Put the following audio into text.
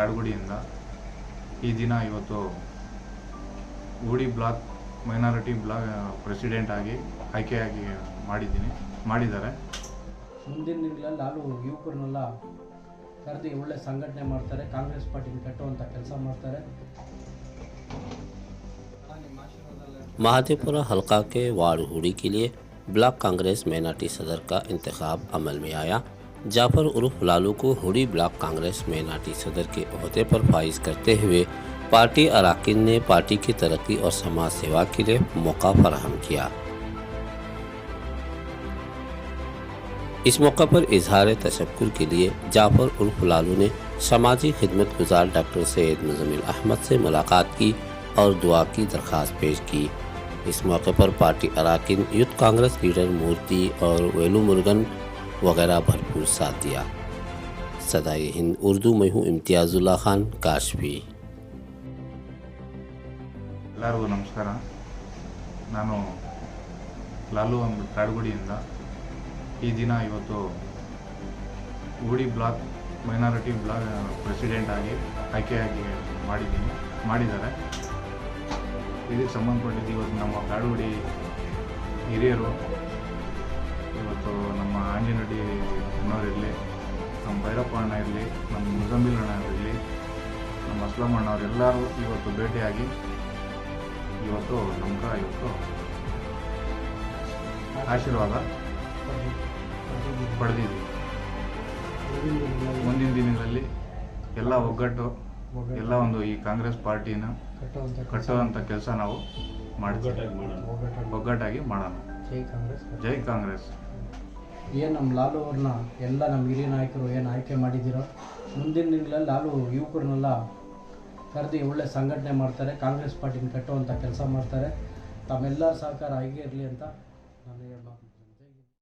ಕಾಡುಗುಡಿಯಿಂದ ಈ ದಿನ ಇವತ್ತು ಗೂಡಿ ಬ್ಲಾಕ್ ಮೈನಾರಿಟಿ ಬ್ಲಾಕ್ ಪ್ರೆಸಿಡೆಂಟ್ ಆಗಿ ಆಯ್ಕೆಯಾಗಿ ಮಾಡಿದ್ದಾರೆ. ಮುಂದಿನ ದಿನಗಳಲ್ಲಿ ಲಾಲು ಯುವಕರನ್ನೆಲ್ಲ ಕರೆದು ಒಳ್ಳೆ ಸಂಘಟನೆ ಮಾಡ್ತಾರೆ, ಕಾಂಗ್ರೆಸ್ ಪಾರ್ಟಿನ ಕಟ್ಟುವಂಥ ಕೆಲಸ ಮಾಡ್ತಾರೆ. महादेवपुरा हलका के वार्ड हुडी के लिए ब्लॉक कांग्रेस मेनाटी सदर का इंतखाब अमल में आया। जाफर उर्फ लालू को हुडी ब्लॉक कांग्रेस मेनाटी सदर के ओहदे पर फाइज करते हुए पार्टी अराकीन ने पार्टी की तरक्की और समाज सेवा के लिए मौका फराहम किया। इस मौका पर इजहार तशक्कुर के लिए जाफर उर्फ लालू ने समाजी खिदमत गुजार डॉक्टर सैयद मुजम्मिल अहमद से मुलाकात की और दुआ की दरख्वास्त पेश की। इस मौके पर पार्टी अराकीन, यूथ कांग्रेस लीडर मूर्ति और वेलू मुर्गन वगैरह भरपूर साथ दिया। सदाई हिंद उर्दू में हूँ इम्तियाजुल्ला खान काशफी। ಎಲ್ಲರಿಗೂ ನಮಸ್ಕಾರ. ನಾನು ಲಾಲು ಕಾಡುಗುಡಿಯಿಂದ ಈ ದಿನ ಇವತ್ತು ಗೂಡಿ ಬ್ಲಾಕ್ ಮೈನಾರಿಟಿ ಬ್ಲಾಕ್ ಪ್ರೆಸಿಡೆಂಟ್ ಆಗಿ ಆಯ್ಕೆಯಾಗಿ ಮಾಡಿದ್ದಾರೆ. ಇದಕ್ಕೆ ಸಂಬಂಧಪಟ್ಟಿದ್ದು ಇವತ್ತು ನಮ್ಮ ಕಾಡುಗುಡಿ ಹಿರಿಯರು, ಇವತ್ತು ನಮ್ಮ ಆಂಜನಹಳ್ಳಿ ಅಣ್ಣವರಿರಲಿ, ನಮ್ಮ ಭೈರಪ್ಪ ಅಣ್ಣ ಇರಲಿ, ನಮ್ಮ ಮುಜಮ್ಮಿಲ್ ಅಣ್ಣ ಇರಲಿ, ನಮ್ಮ ಅಸ್ಲಂ ಅಣ್ಣವರೆಲ್ಲರೂ ಇವತ್ತು ಭೇಟಿಯಾಗಿ ಇವತ್ತು ಆಶೀರ್ವಾದ ಪಡೆದಿದ್ದೀವಿ. ಮುಂದಿನ ದಿನಗಳಲ್ಲಿ ಎಲ್ಲ ಒಗ್ಗಟ್ಟು, ಎಲ್ಲ ಒಂದು ಈ ಕಾಂಗ್ರೆಸ್ ಪಾರ್ಟಿನ ಕಟ್ಟುವಂಥ ಕೆಲಸ ನಾವು ಒಗ್ಗಟ್ಟಾಗಿ ಮಾಡೋಣ. ಜೈ ಕಾಂಗ್ರೆಸ್. ಏನು ನಮ್ಮ ಲಾಲು ಅವ್ರನ್ನ ಎಲ್ಲ ನಮ್ಮ ಹಿರಿಯ ನಾಯಕರು ಏನು ಆಯ್ಕೆ ಮಾಡಿದ್ದೀರೋ, ಮುಂದಿನ ದಿನಗಳಲ್ಲಿ ಲಾಲು ಯುವಕರನ್ನೆಲ್ಲ ಕರೆದು ಒಳ್ಳೆ ಸಂಘಟನೆ ಮಾಡ್ತಾರೆ, ಕಾಂಗ್ರೆಸ್ ಪಾರ್ಟಿನ ಕಟ್ಟುವಂಥ ಕೆಲಸ ಮಾಡ್ತಾರೆ. ತಮ್ಮೆಲ್ಲರ ಸಹಕಾರ ಹೀಗೆ ಇರಲಿ ಅಂತ ನಾನು